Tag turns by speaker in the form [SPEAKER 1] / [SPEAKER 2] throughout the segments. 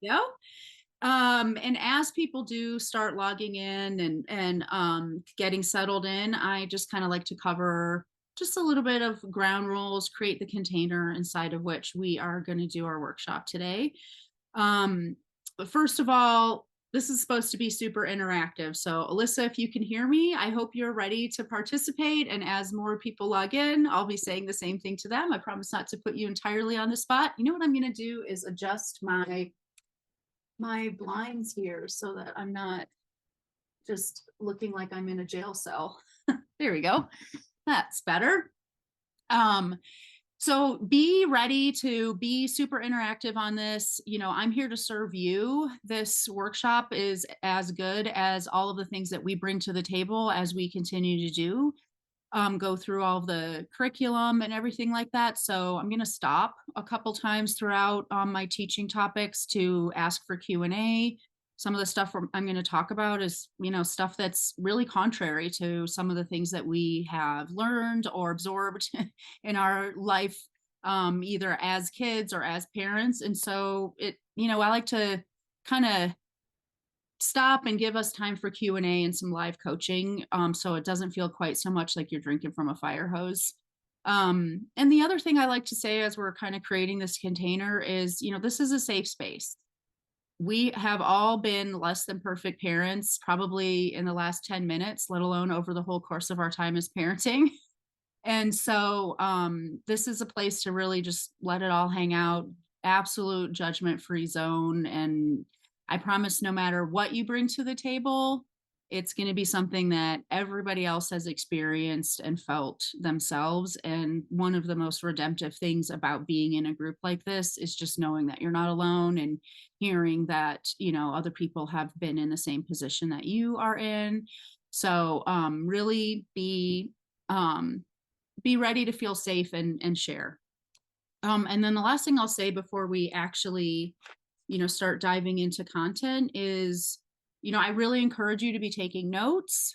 [SPEAKER 1] go. And as people do start logging in and getting settled in, I just kind of like to cover just a little bit of ground rules, create the container inside of which we are going to do our workshop today. But first of all, this is supposed to be super interactive. So, Alyssa, if you can hear me, I hope you're ready to participate. And as more people log in, I'll be saying the same thing to them. I promise not to put you entirely on the spot. You know what I'm going to do is adjust my blinds here so that I'm not just looking like I'm in a jail cell. There we go. That's better. Um, so be ready to be super interactive on this. You know, I'm here to serve you. This workshop is as good as all of the things that we bring to the table as we continue to do. Go through all of the curriculum and everything like that. So I'm going to stop a couple times throughout my teaching topics to ask for Q&A. Some of the stuff I'm going to talk about is, you know, stuff that's really contrary to some of the things that we have learned or absorbed in our life, either as kids or as parents. And so I like to kind of stop and give us time for Q&A and some live coaching, so it doesn't feel quite so much like you're drinking from a fire hose. And the other thing I like to say as we're kind of creating this container is, you know, this is a safe space. We have all been less than perfect parents, probably in the last 10 minutes, let alone over the whole course of our time as parenting. And so this is a place to really just let it all hang out, absolute judgment-free zone. And I promise no matter what you bring to the table, it's going to be something that everybody else has experienced and felt themselves. And one of the most redemptive things about being in a group like this is just knowing that you're not alone and hearing that, you know, other people have been in the same position that you are in. So really be ready to feel safe and share. And then the last thing I'll say before we actually, you know, start diving into content is, you know, I really encourage you to be taking notes.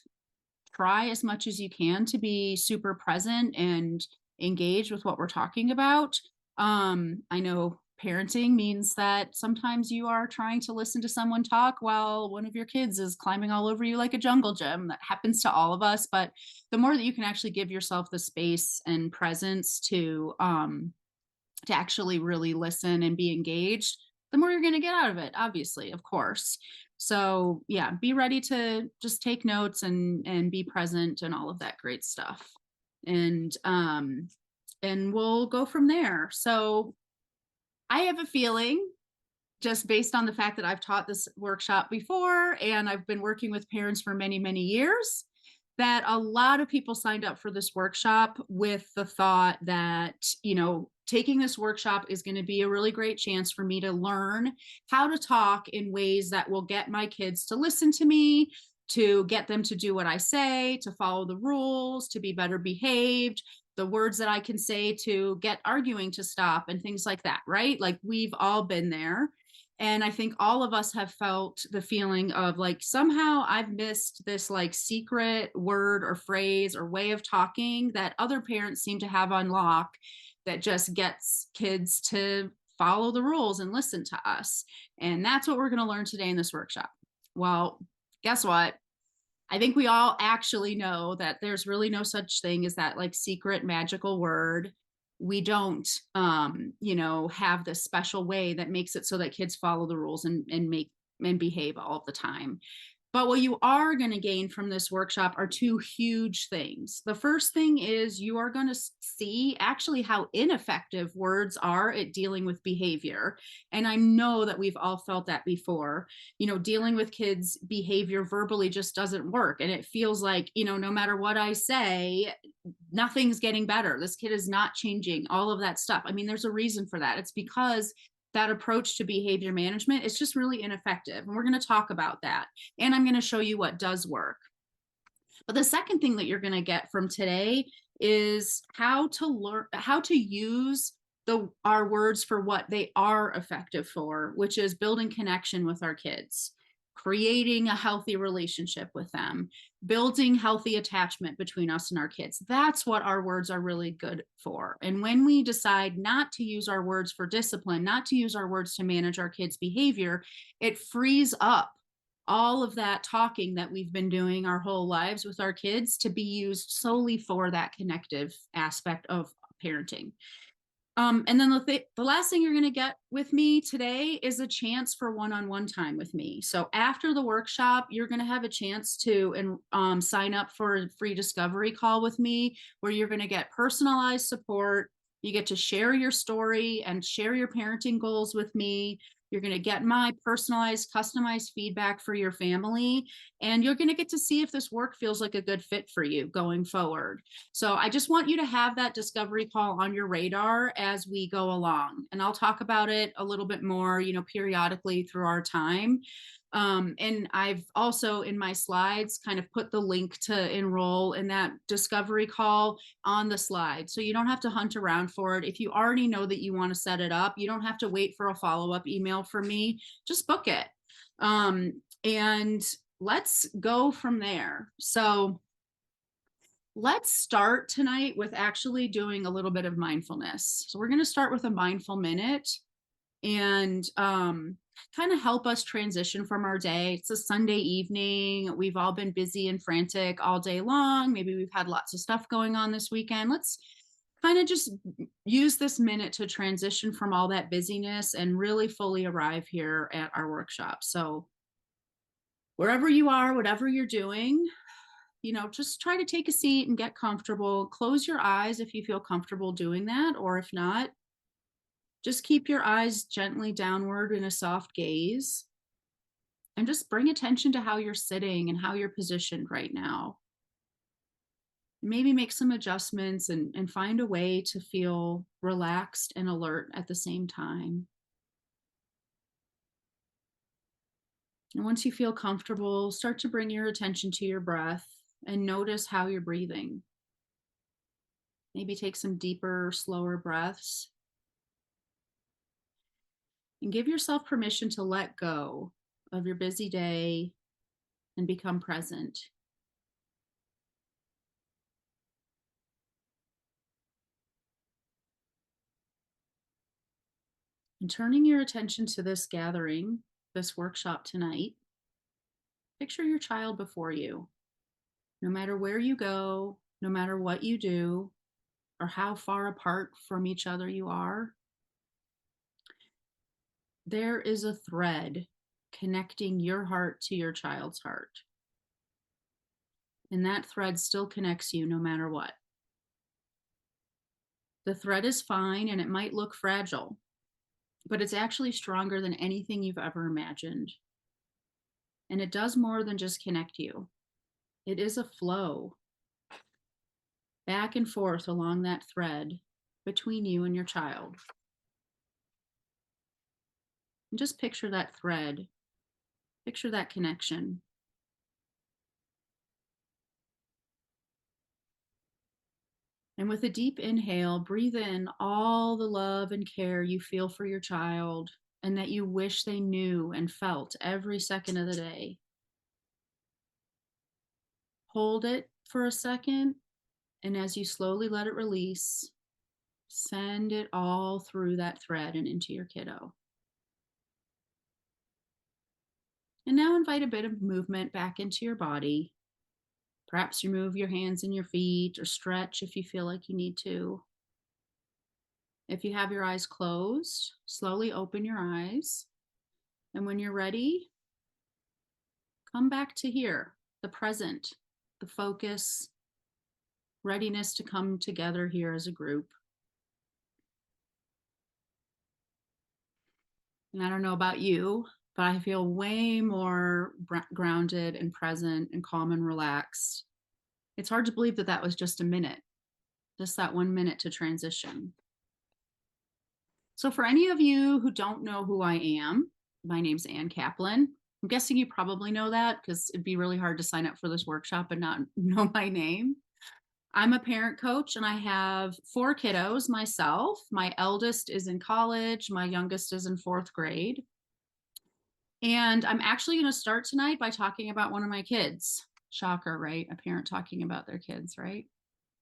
[SPEAKER 1] Try as much as you can to be super present and engage with what we're talking about. I know parenting means that sometimes you are trying to listen to someone talk while one of your kids is climbing all over you like a jungle gym. That happens to all of us. But the more that you can actually give yourself the space and presence to actually really listen and be engaged, the more you're going to get out of it, obviously, of course. So yeah, be ready to just take notes and be present and all of that great stuff. And we'll go from there. So I have a feeling, just based on the fact that I've taught this workshop before and I've been working with parents for many, many years, that a lot of people signed up for this workshop with the thought that, you know, taking this workshop is going to be a really great chance for me to learn how to talk in ways that will get my kids to listen to me, to get them to do what I say, to follow the rules, to be better behaved, the words that I can say to get arguing to stop and things like that, right? Like we've all been there. And I think all of us have felt the feeling of like, somehow I've missed this like secret word or phrase or way of talking that other parents seem to have on lock that just gets kids to follow the rules and listen to us. And that's what we're going to learn today in this workshop. Well, guess what? I think we all actually know that there's really no such thing as that like secret magical word. We don't, have this special way that makes it so that kids follow the rules and make and behave all of the time. But what you are going to gain from this workshop are two huge things. The first thing is you are going to see actually how ineffective words are at dealing with behavior. And I know that we've all felt that before. You know, dealing with kids' behavior verbally just doesn't work. And it feels like, you know, no matter what I say, nothing's getting better. This kid is not changing, all of that stuff. I mean, there's a reason for that. It's because that approach to behavior management is just really ineffective. And we're going to talk about that. And I'm going to show you what does work. But the second thing that you're going to get from today is how to learn, how to use our words for what they are effective for, which is building connection with our kids. creating a healthy relationship with them, building healthy attachment between us and our kids. That's what our words are really good for. And when we decide not to use our words for discipline, not to use our words to manage our kids' behavior, it frees up all of that talking that we've been doing our whole lives with our kids to be used solely for that connective aspect of parenting. And then the last thing you're going to get with me today is a chance for one-on-one time with me. So after the workshop, you're going to have a chance to sign up for a free discovery call with me, where you're going to get personalized support. You get to share your story and share your parenting goals with me. You're going to get my personalized, customized feedback for your family, and you're going to get to see if this work feels like a good fit for you going forward. So I just want you to have that discovery call on your radar as we go along. And I'll talk about it a little bit more, periodically through our time. And I've also in my slides kind of put the link to enroll in that discovery call on the slide. So you don't have to hunt around for it. If you already know that you want to set it up, you don't have to wait for a follow-up email from me. Just book it. And let's go from there. So let's start tonight with actually doing a little bit of mindfulness. So we're going to start with a mindful minute and kind of help us transition from our day. It's a Sunday evening. We've all been busy and frantic all day long. Maybe we've had lots of stuff going on this weekend. Let's kind of just use this minute to transition from all that busyness and really fully arrive here at our workshop. So wherever you are, whatever you're doing, just try to take a seat and get comfortable. Close your eyes if you feel comfortable doing that, or if not, just keep your eyes gently downward in a soft gaze, and just bring attention to how you're sitting and how you're positioned right now. Maybe make some adjustments and find a way to feel relaxed and alert at the same time. And once you feel comfortable, start to bring your attention to your breath and notice how you're breathing. Maybe take some deeper, slower breaths. And give yourself permission to let go of your busy day and become present. And turning your attention to this gathering, this workshop tonight, picture your child before you. No matter where you go, no matter what you do, or how far apart from each other you are, there is a thread connecting your heart to your child's heart. And that thread still connects you no matter what. The thread is fine and it might look fragile, but it's actually stronger than anything you've ever imagined. And it does more than just connect you. It is a flow back and forth along that thread between you and your child. And just picture that thread, picture that connection. And with a deep inhale, breathe in all the love and care you feel for your child and that you wish they knew and felt every second of the day. Hold it for a second, and as you slowly let it release, send it all through that thread and into your kiddo. And now invite a bit of movement back into your body. Perhaps you move your hands and your feet or stretch if you feel like you need to. If you have your eyes closed, slowly open your eyes. And when you're ready, come back to here, the present, the focus, readiness to come together here as a group. And I don't know about you, but I feel way more grounded and present and calm and relaxed. It's hard to believe that that was just a minute, just that 1 minute to transition. So for any of you who don't know who I am, my name's Ann Kaplan. I'm guessing you probably know that because it'd be really hard to sign up for this workshop and not know my name. I'm a parent coach and I have 4 kiddos myself. My eldest is in college. My youngest is in 4th grade. And I'm actually going to start tonight by talking about one of my kids. Shocker, right? A parent talking about their kids, right?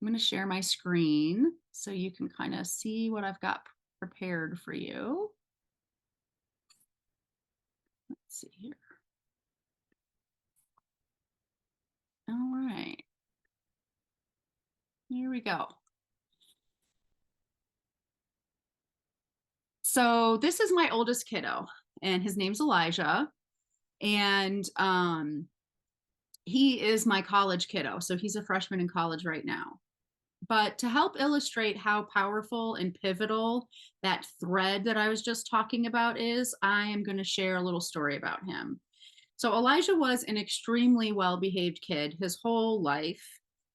[SPEAKER 1] I'm going to share my screen so you can kind of see what I've got prepared for you. Let's see here. All right. Here we go. So this is my oldest kiddo, and his name's Elijah. And he is my college kiddo. So he's a freshman in college right now. But to help illustrate how powerful and pivotal that thread that I was just talking about is, I am going to share a little story about him. So Elijah was an extremely well-behaved kid his whole life.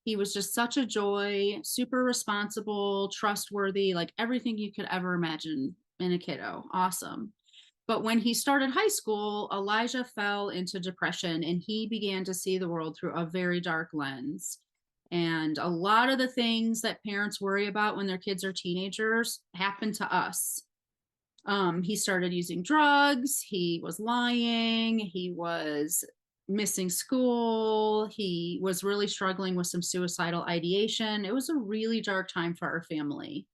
[SPEAKER 1] He was just such a joy, super responsible, trustworthy, like everything you could ever imagine in a kiddo. Awesome. But when he started high school, Elijah fell into depression and he began to see the world through a very dark lens. And a lot of the things that parents worry about when their kids are teenagers happen to us. He started using drugs, he was lying, he was missing school, he was really struggling with some suicidal ideation. It was a really dark time for our family.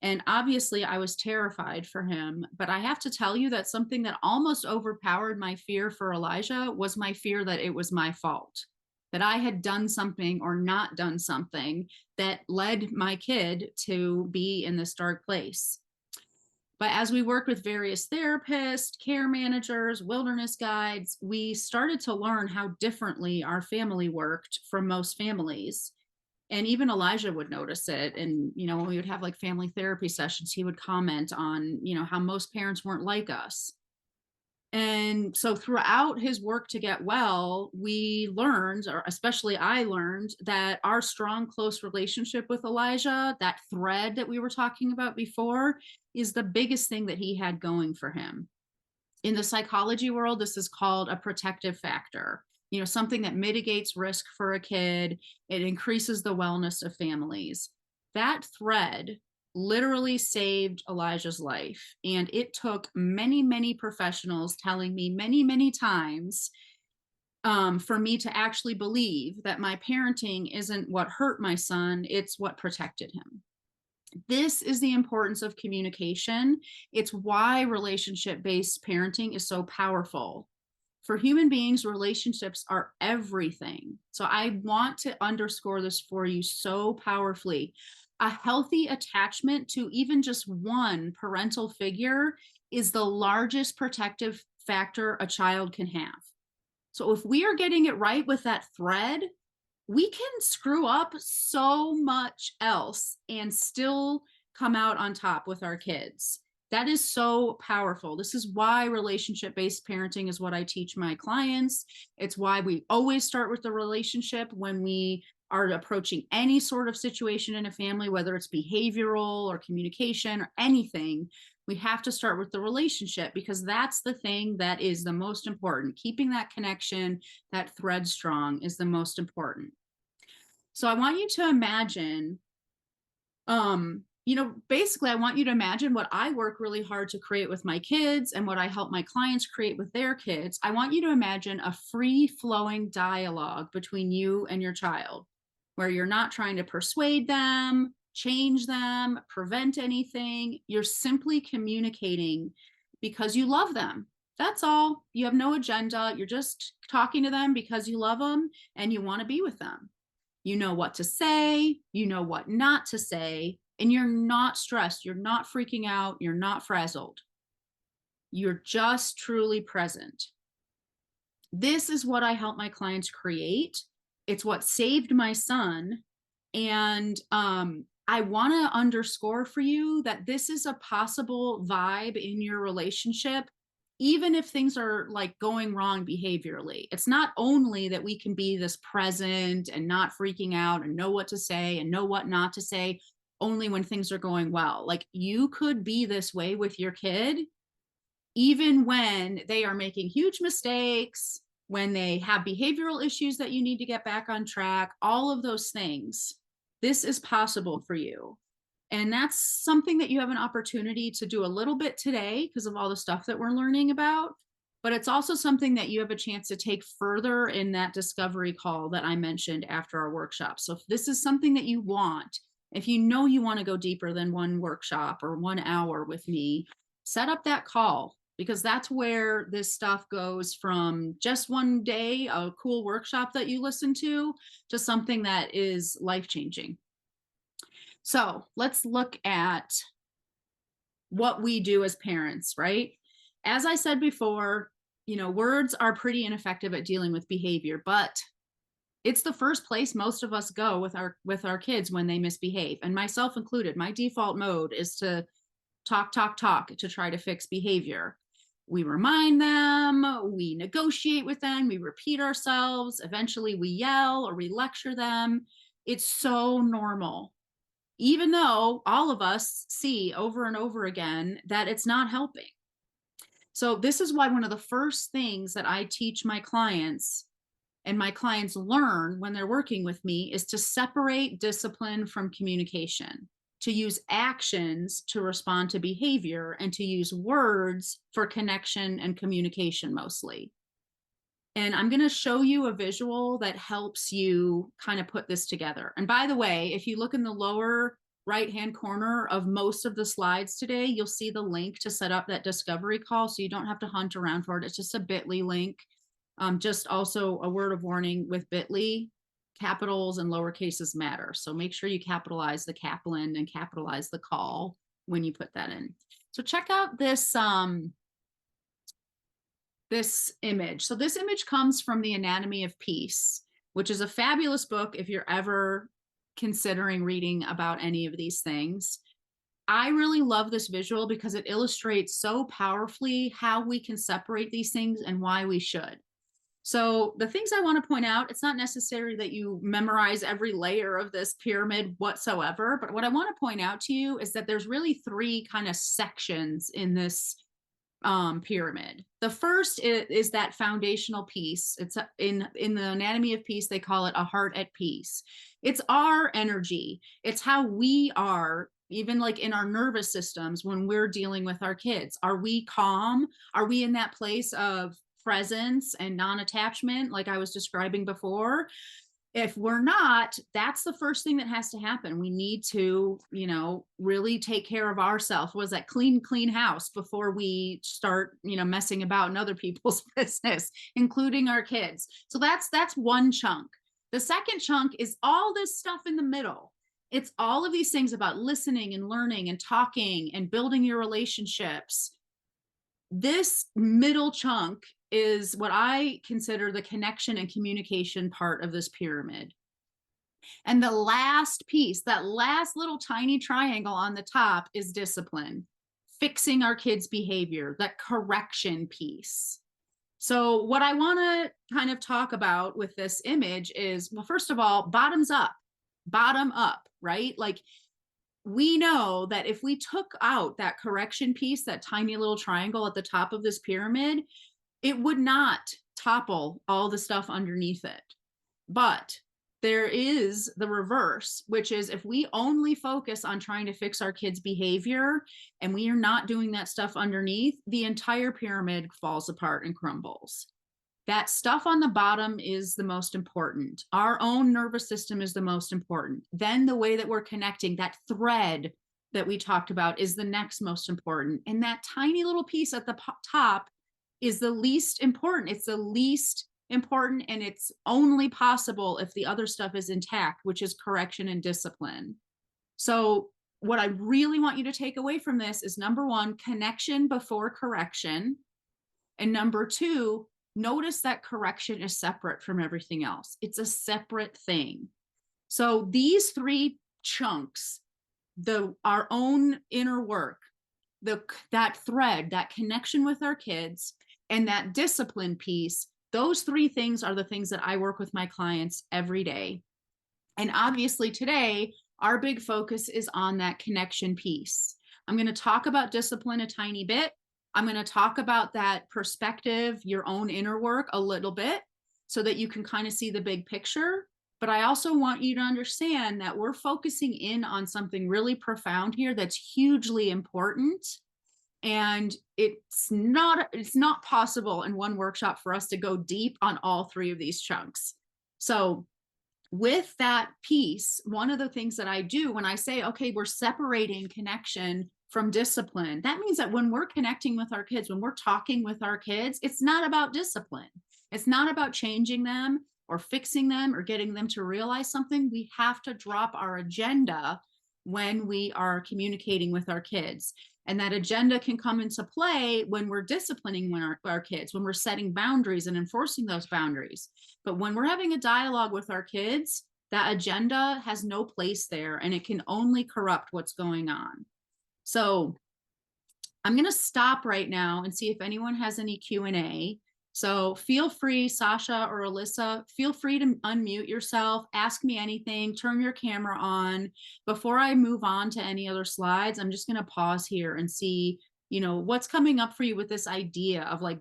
[SPEAKER 1] And obviously, I was terrified for him. But I have to tell you that something that almost overpowered my fear for Elijah was my fear that it was my fault, that I had done something or not done something that led my kid to be in this dark place. But as we worked with various therapists, care managers, wilderness guides, we started to learn how differently our family worked from most families. And even Elijah would notice it. And, when we would have like family therapy sessions, he would comment on, how most parents weren't like us. And so throughout his work to get well, we learned, or especially I learned, that our strong, close relationship with Elijah, that thread that we were talking about before, is the biggest thing that he had going for him. In the psychology world, this is called a protective factor, something that mitigates risk for a kid. It increases the wellness of families. That thread literally saved Elijah's life. And it took many, many professionals telling me many, many times for me to actually believe that my parenting isn't what hurt my son, it's what protected him. This is the importance of communication. It's why relationship-based parenting is so powerful. For human beings, relationships are everything. So I want to underscore this for you so powerfully. A healthy attachment to even just one parental figure is the largest protective factor a child can have. So if we are getting it right with that thread, we can screw up so much else and still come out on top with our kids. That is so powerful. This is why relationship-based parenting is what I teach my clients. It's why we always start with the relationship when we are approaching any sort of situation in a family, whether it's behavioral or communication or anything. We have to start with the relationship because that's the thing that is the most important. Keeping that connection, that thread strong is the most important. So I want you to imagine, basically I want you to imagine what I work really hard to create with my kids and what I help my clients create with their kids. I want you to imagine a free flowing dialogue between you and your child, where you're not trying to persuade them, change them, prevent anything. You're simply communicating because you love them. That's all. You have no agenda. You're just talking to them because you love them and you want to be with them. You know what to say, you know what not to say, and you're not stressed, you're not freaking out, you're not frazzled. You're just truly present. This is what I help my clients create. It's what saved my son. And I want to underscore for you that this is a possible vibe in your relationship, even if things are like going wrong behaviorally. It's not only that we can be this present and not freaking out and know what to say and know what not to say only when things are going well. Like you could be this way with your kid, even when they are making huge mistakes, when they have behavioral issues that you need to get back on track, all of those things. This is possible for you. And that's something that you have an opportunity to do a little bit today because of all the stuff that we're learning about. but it's also something that you have a chance to take further in that discovery call that I mentioned after our workshop. So if this is something that you want, if you know you want to go deeper than one workshop or 1 hour with me, set up that call, because that's where this stuff goes from just one day, a cool workshop that you listen to something that is life-changing. So let's look at what we do as parents, right? As I said before, words are pretty ineffective at dealing with behavior, but it's the first place most of us go with our kids when they misbehave, and myself included. My default mode is to talk to try to fix behavior. We remind them, we negotiate with them, we repeat ourselves, eventually we yell or we lecture them. It's so normal, even though all of us see over and over again that it's not helping. So this is why one of the first things that I teach my clients, and my clients learn when they're working with me, is to separate discipline from communication, to use actions to respond to behavior, and to use words for connection and communication mostly. And I'm going to show you a visual that helps you kind of put this together. And by the way, if you look in the lower right-hand corner of most of the slides today, you'll see the link to set up that discovery call, so you don't have to hunt around for it. It's just a bit.ly link. Just also a word of warning with bit.ly, capitals and lower cases matter. So make sure you capitalize the Kaplan and capitalize the call when you put that in. So check out this this image. So this image comes from The Anatomy of Peace, which is a fabulous book if you're ever considering reading about any of these things. I really love this visual because it illustrates so powerfully how we can separate these things and why we should. So the things I want to point out, it's not necessary that you memorize every layer of this pyramid whatsoever, but what I want to point out to you is that there's really 3 kind of sections in this pyramid. The first is that foundational piece. It's in the Anatomy of Peace, they call it a heart at peace. It's our energy. It's how we are, even like in our nervous systems when we're dealing with our kids. Are we calm? Are we in that place of presence and non-attachment like I was describing before? If we're not, that's the first thing that has to happen. We need to, really take care of ourselves. Was that clean house before we start, messing about in other people's business, including our kids. So that's one chunk. The second chunk is all this stuff in the middle. It's all of these things about listening and learning and talking and building your relationships. This middle chunk is what I consider the connection and communication part of this pyramid. And the last piece, that last little tiny triangle on the top, is discipline, fixing our kids' behavior, that correction piece. So what I want to kind of talk about with this image is, well, first of all, bottom up, right? Like, we know that if we took out that correction piece, that tiny little triangle at the top of this pyramid, it would not topple all the stuff underneath it. But there is the reverse, which is if we only focus on trying to fix our kids' behavior and we are not doing that stuff underneath, the entire pyramid falls apart and crumbles. That stuff on the bottom is the most important. Our own nervous system is the most important. Then the way that we're connecting, that thread that we talked about, is the next most important. And that tiny little piece at the top is the least important. It's the least important, and it's only possible if the other stuff is intact, which is correction and discipline. So what I really want you to take away from this is, number 1, connection before correction. And number 2, notice that correction is separate from everything else. It's a separate thing. So these 3 chunks, our own inner work, that thread, that connection with our kids, and that discipline piece, those 3 things are the things that I work with my clients every day. And obviously today, our big focus is on that connection piece. I'm going to talk about discipline a tiny bit. I'm going to talk about that perspective, your own inner work, a little bit, so that you can kind of see the big picture. But I also want you to understand that we're focusing in on something really profound here that's hugely important. And it's not possible in one workshop for us to go deep on all three of these chunks. So with that piece, one of the things that I do when I say, okay, we're separating connection from discipline, that means that when we're connecting with our kids, when we're talking with our kids, it's not about discipline. It's not about changing them or fixing them or getting them to realize something. We have to drop our agenda when we are communicating with our kids. And that agenda can come into play when we're disciplining our kids, when we're setting boundaries and enforcing those boundaries. But when we're having a dialogue with our kids, that agenda has no place there and it can only corrupt what's going on. So I'm going to stop right now and see if anyone has any Q&A. So feel free, Sasha or Alyssa, feel free to unmute yourself, ask me anything, turn your camera on. Before I move on to any other slides, I'm just going to pause here and see, what's coming up for you with this idea of like,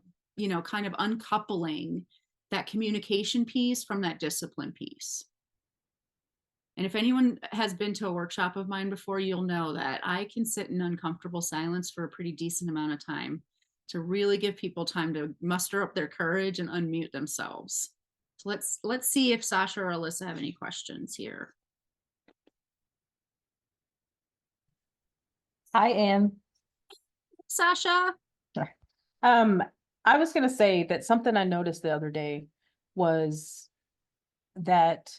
[SPEAKER 1] kind of uncoupling that communication piece from that discipline piece. And if anyone has been to a workshop of mine before, you'll know that I can sit in uncomfortable silence for a pretty decent amount of time to really give people time to muster up their courage and unmute themselves. So let's see if Sasha or Alyssa have any questions here.
[SPEAKER 2] I am.
[SPEAKER 1] Sasha.
[SPEAKER 2] I was going to say that something I noticed the other day was that,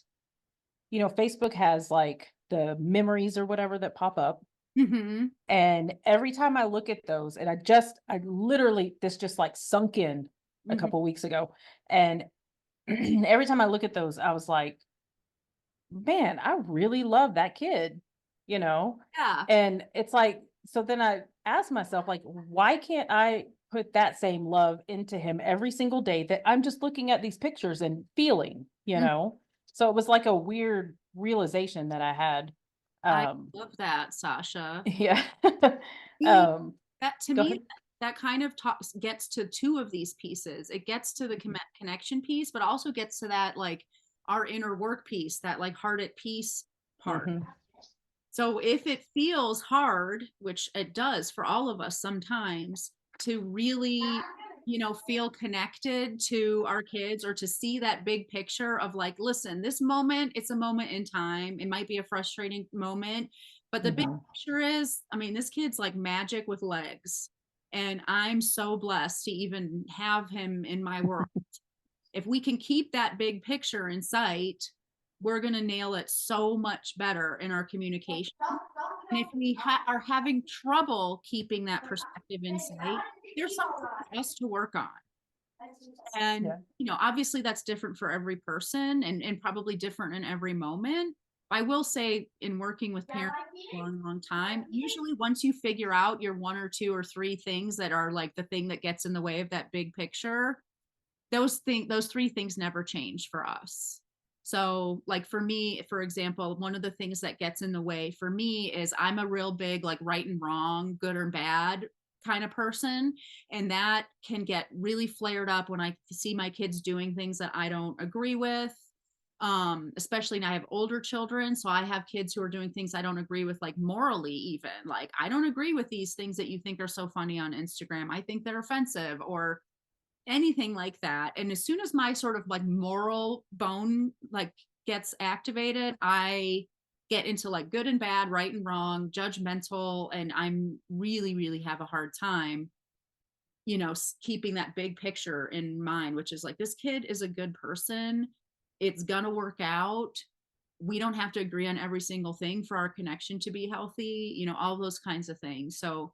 [SPEAKER 2] Facebook has like the memories or whatever that pop up.
[SPEAKER 1] Mm-hmm.
[SPEAKER 2] And every time I look at those, and I literally, this just like sunk in a couple weeks ago. And every time I look at those, I was like, man, I really love that kid,
[SPEAKER 1] Yeah.
[SPEAKER 2] And it's like, so then I asked myself, like, why can't I put that same love into him every single day that I'm just looking at these pictures and feeling, So it was like a weird realization that I had.
[SPEAKER 1] I love that, Sasha.
[SPEAKER 2] Yeah.
[SPEAKER 1] That to
[SPEAKER 2] Go
[SPEAKER 1] me,
[SPEAKER 2] ahead.
[SPEAKER 1] that kind of gets to two of these pieces. It gets to the connection piece, but also gets to that like our inner work piece, that like heart at peace part. So if it feels hard, which it does for all of us sometimes, to really, feel connected to our kids or to see that big picture of like, listen, this moment, it's a moment in time. It might be a frustrating moment, but the big picture is, I mean, this kid's like magic with legs. And I'm so blessed to even have him in my world. If we can keep that big picture in sight, we're going to nail it so much better in our communication. And if we are having trouble keeping that perspective in sight, there's something for us to work on. And, obviously that's different for every person and probably different in every moment. I will say in working with parents for a long, long time, usually once you figure out your one or two or three things that are like the thing that gets in the way of that big picture, those three things never change for us. So like for me, for example, one of the things that gets in the way for me is I'm a real big like right and wrong, good or bad kind of person. And that can get really flared up when I see my kids doing things that I don't agree with. Especially now I have older children. So I have kids who are doing things I don't agree with, like morally, even like, I don't agree with these things that you think are so funny on Instagram. I think they're offensive or anything like that. And as soon as my sort of like moral bone like gets activated, I get into like good and bad, right and wrong, judgmental, and I'm really have a hard time, keeping that big picture in mind, which is like, this kid is a good person. It's gonna work out. We don't have to agree on every single thing for our connection to be healthy, all those kinds of things. So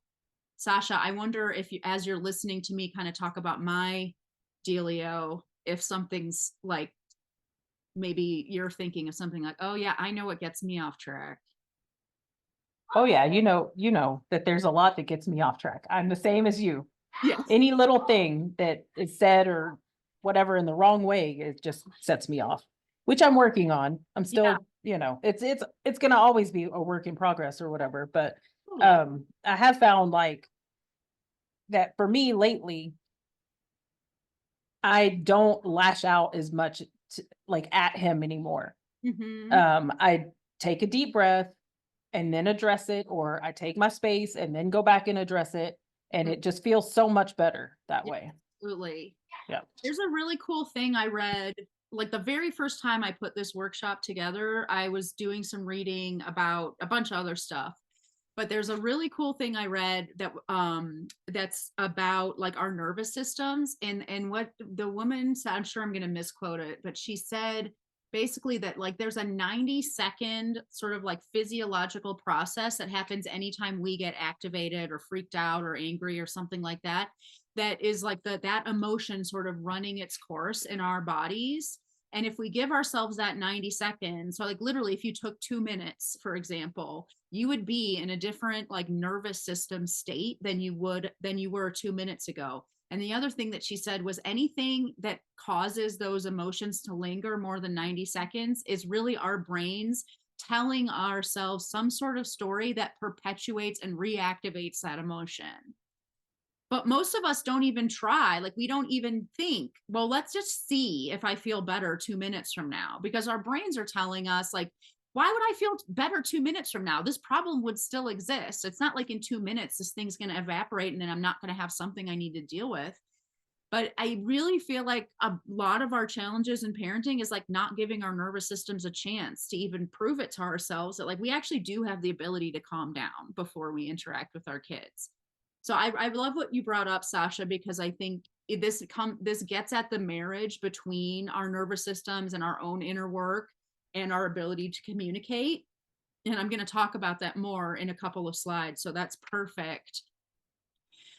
[SPEAKER 1] Sasha, I wonder if you, as you're listening to me kind of talk about my dealio, if something's like, maybe you're thinking of something like, oh yeah, I know what gets me off track.
[SPEAKER 2] Oh yeah, you know that there's a lot that gets me off track. I'm the same as you.
[SPEAKER 1] Yes.
[SPEAKER 2] Any little thing that is said or whatever in the wrong way, it just sets me off, which I'm working on. I'm still, it's gonna always be a work in progress or whatever. But
[SPEAKER 1] Totally.
[SPEAKER 2] I have found like that for me lately, I don't lash out as much like at him anymore. I take a deep breath and then address it, or I take my space and then go back and address it. And it just feels so much better that
[SPEAKER 1] Yeah,
[SPEAKER 2] way.
[SPEAKER 1] absolutely.
[SPEAKER 2] Yeah.
[SPEAKER 1] There's a really cool thing I read. Like the very first time I put this workshop together, I was doing some reading about a bunch of other stuff. But there's a really cool thing I read that that's about like our nervous systems, and what the woman said, I'm sure I'm going to misquote it, but she said basically that like there's a 90-second sort of like physiological process that happens anytime we get activated or freaked out or angry or something like that, that is like that emotion sort of running its course in our bodies. And if we give ourselves that 90 seconds, so like literally if you took 2 minutes, for example, you would be in a different like nervous system state than you were 2 minutes ago. And the other thing that she said was anything that causes those emotions to linger more than 90 seconds is really our brains telling ourselves some sort of story that perpetuates and reactivates that emotion. But most of us don't even try. Like we don't even think, well, let's just see if I feel better 2 minutes from now, because our brains are telling us like, why would I feel better 2 minutes from now? This problem would still exist. It's not like in 2 minutes this thing's going to evaporate and then I'm not going to have something I need to deal with. But I really feel like a lot of our challenges in parenting is like not giving our nervous systems a chance to even prove it to ourselves that like we actually do have the ability to calm down before we interact with our kids. So I love what you brought up, Sasha, because I think this gets at the marriage between our nervous systems and our own inner work and our ability to communicate. And I'm going to talk about that more in a couple of slides. So that's perfect.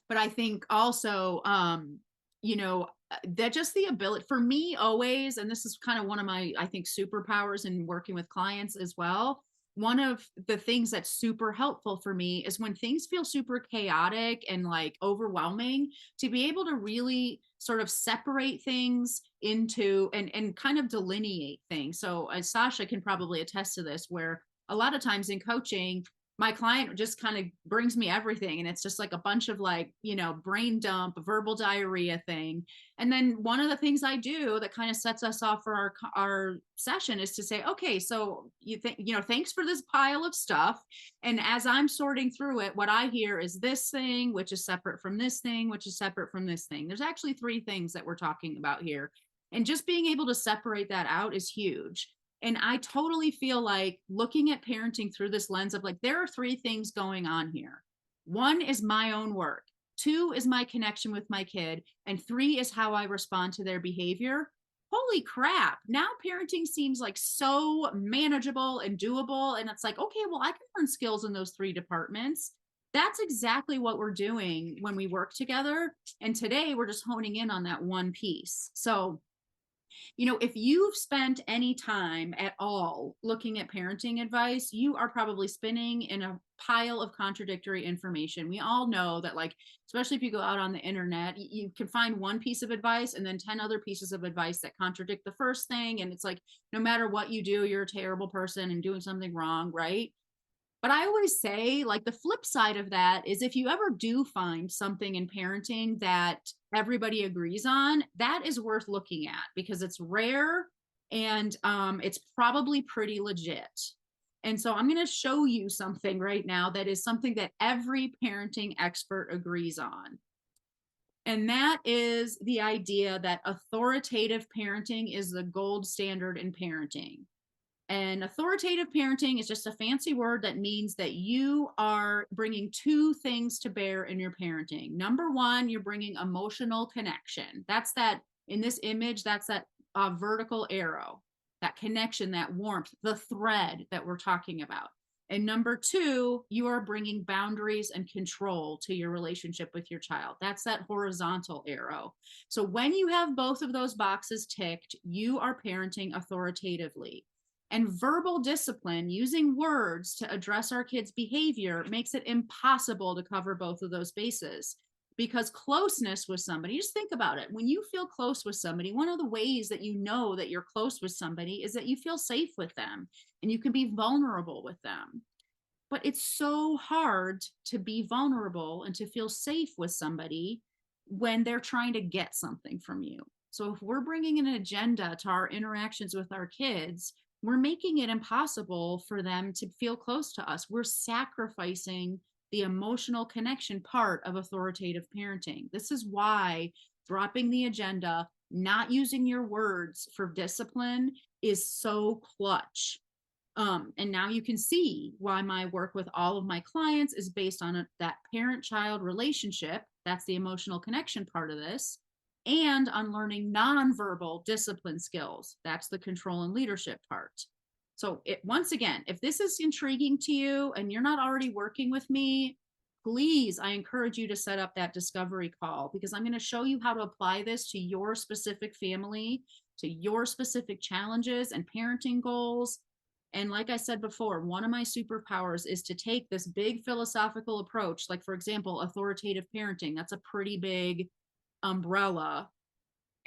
[SPEAKER 1] But I think also, that just the ability for me always, and this is kind of one of my, I think, superpowers in working with clients as well. One of the things that's super helpful for me is when things feel super chaotic and like overwhelming, to be able to really sort of separate things into and kind of delineate things. So, as Sasha can probably attest to this, where a lot of times in coaching, my client just kind of brings me everything and it's just like a bunch of like brain dump verbal diarrhea thing. And then one of the things I do that kind of sets us off for our session is to say, okay, so you think thanks for this pile of stuff, and as I'm sorting through it, what I hear is this thing which is separate from this thing which is separate from this thing. There's actually three things that we're talking about here, and just being able to separate that out is huge. And I totally feel like looking at parenting through this lens of like, there are three things going on here. One is my own work. Two is my connection with my kid. And three is how I respond to their behavior. Holy crap. Now parenting seems like so manageable and doable. And it's like, okay, well, I can learn skills in those three departments. That's exactly what we're doing when we work together. And today we're just honing in on that one piece. So if you've spent any time at all looking at parenting advice, you are probably spinning in a pile of contradictory information. We all know that, like, especially if you go out on the internet, you can find one piece of advice and then 10 other pieces of advice that contradict the first thing. And it's like, no matter what you do, you're a terrible person and doing something wrong, right? But I always say, like, the flip side of that is if you ever do find something in parenting that everybody agrees on, that is worth looking at because it's rare and it's probably pretty legit. And so I'm going to show you something right now that is something that every parenting expert agrees on. And that is the idea that authoritative parenting is the gold standard in parenting. And authoritative parenting is just a fancy word that means that you are bringing two things to bear in your parenting. Number one, you're bringing emotional connection. That's that in this image, that's that vertical arrow, that connection, that warmth, the thread that we're talking about. And number two, you are bringing boundaries and control to your relationship with your child. That's that horizontal arrow. So when you have both of those boxes ticked, you are parenting authoritatively. And verbal discipline, using words to address our kids' behavior, makes it impossible to cover both of those bases. Because closeness with somebody, just think about it. When you feel close with somebody, one of the ways that you know that you're close with somebody is that you feel safe with them and you can be vulnerable with them. But it's so hard to be vulnerable and to feel safe with somebody when they're trying to get something from you. So if we're bringing an agenda to our interactions with our kids, we're making it impossible for them to feel close to us. We're sacrificing the emotional connection part of authoritative parenting. This is why dropping the agenda, not using your words for discipline is so clutch. And now you can see why my work with all of my clients is based on that parent-child relationship. That's the emotional connection part of this, and on learning nonverbal discipline skills. That's the control and leadership part. So once again, if this is intriguing to you and you're not already working with me, please, I encourage you to set up that discovery call, because I'm going to show you how to apply this to your specific family, to your specific challenges and parenting goals. And like I said before, one of my superpowers is to take this big philosophical approach, like, for example, authoritative parenting. That's a pretty big umbrella,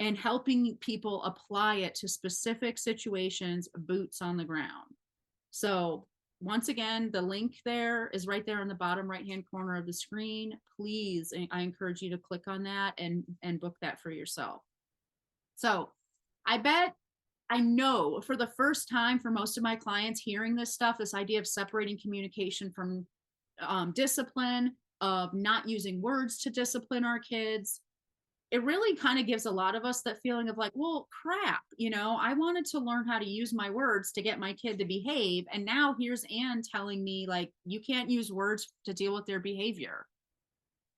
[SPEAKER 1] and helping people apply it to specific situations, boots on the ground. So once again, the link there is right there on the bottom right-hand corner of the screen. Please, I encourage you to click on that and book that for yourself. So I know for the first time for most of my clients hearing this stuff, this idea of separating communication from discipline, of not using words to discipline our kids, it really kind of gives a lot of us that feeling of like, well, crap, I wanted to learn how to use my words to get my kid to behave. And now here's Anne telling me, like, you can't use words to deal with their behavior.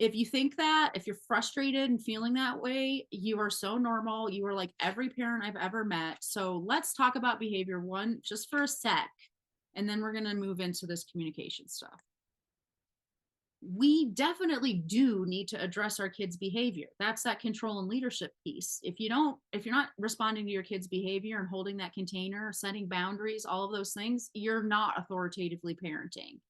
[SPEAKER 1] If you think that, if you're frustrated and feeling that way, you are so normal. You are like every parent I've ever met. So let's talk about behavior one just for a sec. And then we're going to move into this communication stuff. We definitely do need to address our kids' behavior. That's that control and leadership piece. If you're not responding to your kids' behavior and holding that container, setting boundaries, all of those things, you're not authoritatively parenting.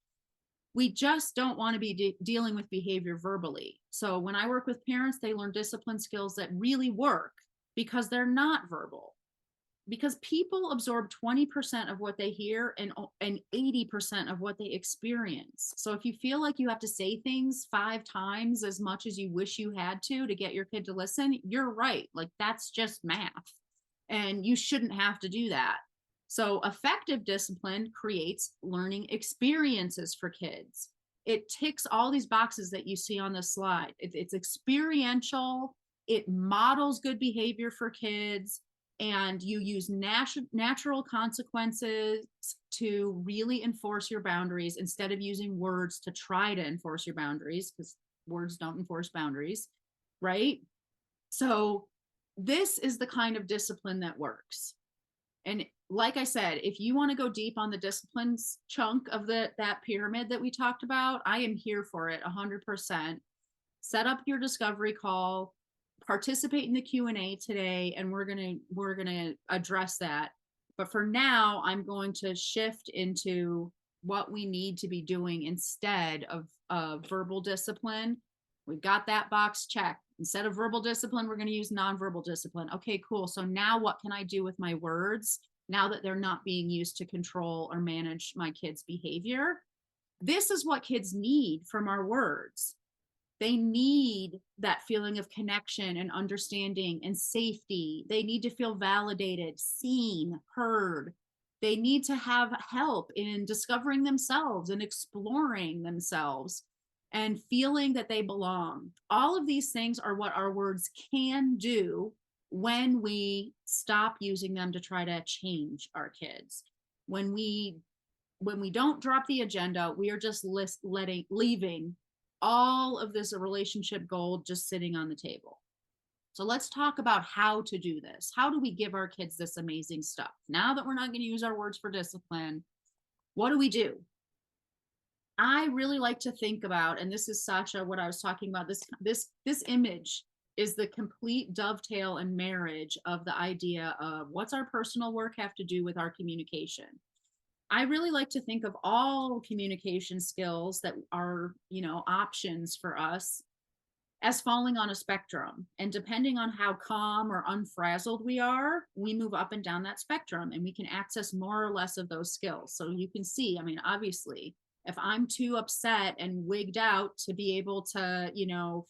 [SPEAKER 1] We just don't want to be dealing with behavior verbally. So when I work with parents, they learn discipline skills that really work because they're not verbal. Because people absorb 20% of what they hear and 80% of what they experience. So if you feel like you have to say things 5 times as much as you wish you had to get your kid to listen, you're right. Like, that's just math. And you shouldn't have to do that. So effective discipline creates learning experiences for kids. It ticks all these boxes that you see on the slide. It's experiential. It models good behavior for kids. And you use natural consequences to really enforce your boundaries instead of using words to try to enforce your boundaries, because words don't enforce boundaries, right? So this is the kind of discipline that works. And like I said, if you want to go deep on the disciplines chunk of that pyramid that we talked about, I am here for it 100%. Set up your discovery call, participate in the Q&A today, and we're gonna address that. But for now, I'm going to shift into what we need to be doing instead of verbal discipline. We've got that box checked. Instead of verbal discipline, we're going to use nonverbal discipline. Okay, cool. So now what can I do with my words now that they're not being used to control or manage my kids' behavior? This is what kids need from our words. They need that feeling of connection and understanding and safety. They need to feel validated, seen, heard. They need to have help in discovering themselves and exploring themselves and feeling that they belong. All of these things are what our words can do when we stop using them to try to change our kids. When we don't drop the agenda, we are just leaving all of this relationship gold just sitting on the table. So let's talk about how to do this. How do we give our kids this amazing stuff? Now that we're not going to use our words for discipline, what do we do? I really like to think about, and this is Sasha, what I was talking about, this image is the complete dovetail and marriage of the idea of what's our personal work have to do with our communication. I really like to think of all communication skills that are, options for us as falling on a spectrum. And depending on how calm or unfrazzled we are, we move up and down that spectrum and we can access more or less of those skills. So you can see, obviously, if I'm too upset and wigged out to be able to,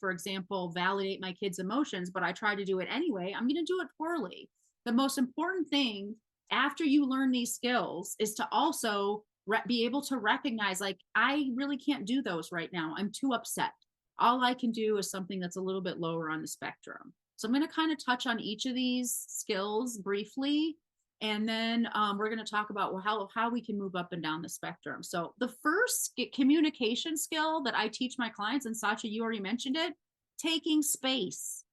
[SPEAKER 1] for example, validate my kids' emotions, but I try to do it anyway, I'm going to do it poorly. The most important thing after you learn these skills is to also be able to recognize, like, I really can't do those right now. I'm too upset. All I can do is something that's a little bit lower on the spectrum. So I'm going to kind of touch on each of these skills briefly. And then we're going to talk about how we can move up and down the spectrum. So the first communication skill that I teach my clients, and Sacha, you already mentioned it, taking space.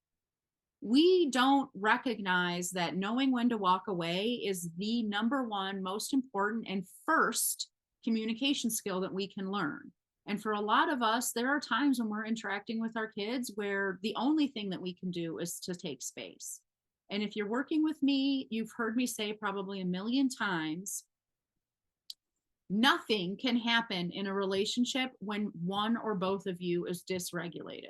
[SPEAKER 1] We don't recognize that knowing when to walk away is the number one most important and first communication skill that we can learn. And for a lot of us, there are times when we're interacting with our kids where the only thing that we can do is to take space. And if you're working with me, you've heard me say probably a million times, nothing can happen in a relationship when one or both of you is dysregulated.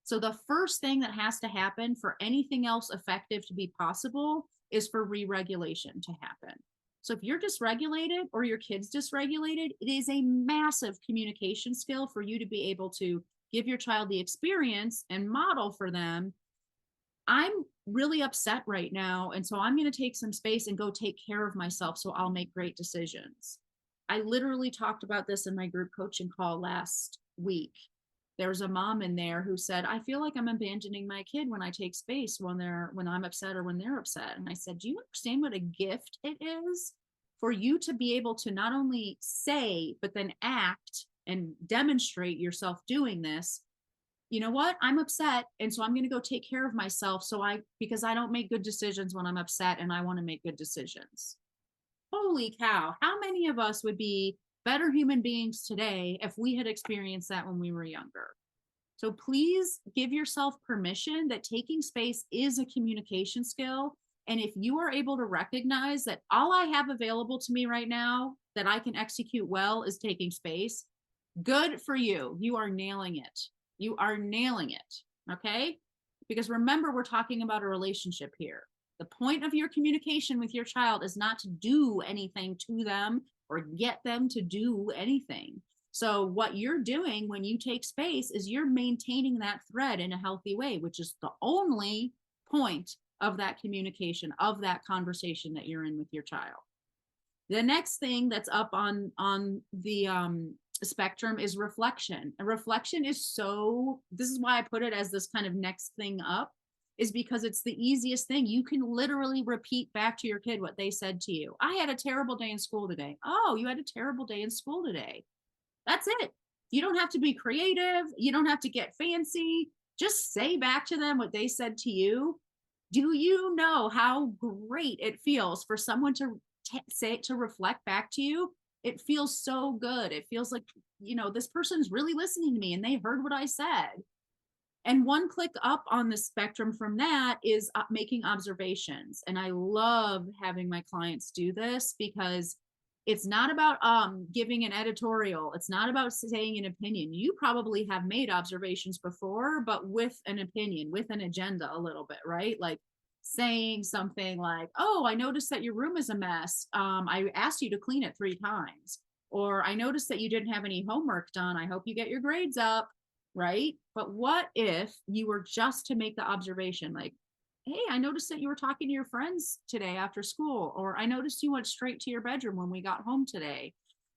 [SPEAKER 1] So the first thing that has to happen for anything else effective to be possible is for re-regulation to happen. So if you're dysregulated or your kid's dysregulated, it is a massive communication skill for you to be able to give your child the experience and model for them, I'm really upset right now, and so I'm going to take some space and go take care of myself so I'll make great decisions. I literally talked about this in my group coaching call last week. There was a mom in there who said, I feel like I'm abandoning my kid when I take space when I'm upset or when they're upset. And I said, do you understand what a gift it is for you to be able to not only say, but then act and demonstrate yourself doing this? You know what? I'm upset. And so I'm going to go take care of myself. Because I don't make good decisions when I'm upset and I want to make good decisions. Holy cow. How many of us would be better human beings today if we had experienced that when we were younger? So please give yourself permission that taking space is a communication skill. And if you are able to recognize that all I have available to me right now that I can execute well is taking space, good for you. You are nailing it. You are nailing it. Okay? Because remember, we're talking about a relationship here. The point of your communication with your child is not to do anything to them or get them to do anything. So what you're doing when you take space is you're maintaining that thread in a healthy way, which is the only point of that communication, of that conversation that you're in with your child. The next thing that's up on the spectrum is reflection. And reflection is this is why I put it as this kind of next thing up, is because it's the easiest thing. You can literally repeat back to your kid what they said to you. I had a terrible day in school today. Oh, you had a terrible day in school today. That's it. You don't have to be creative. You don't have to get fancy. Just say back to them what they said to you. Do you know how great it feels for someone to reflect back to you? It feels so good. It feels like, this person's really listening to me and they heard what I said. And one click up on the spectrum from that is making observations. And I love having my clients do this because it's not about giving an editorial. It's not about saying an opinion. You probably have made observations before, but with an opinion, with an agenda a little bit, right? Like saying something like, oh, I noticed that your room is a mess. I asked you to clean it 3 times. Or I noticed that you didn't have any homework done. I hope you get your grades up, right? But what if you were just to make the observation like, hey, I noticed that you were talking to your friends today after school, or I noticed you went straight to your bedroom when we got home today,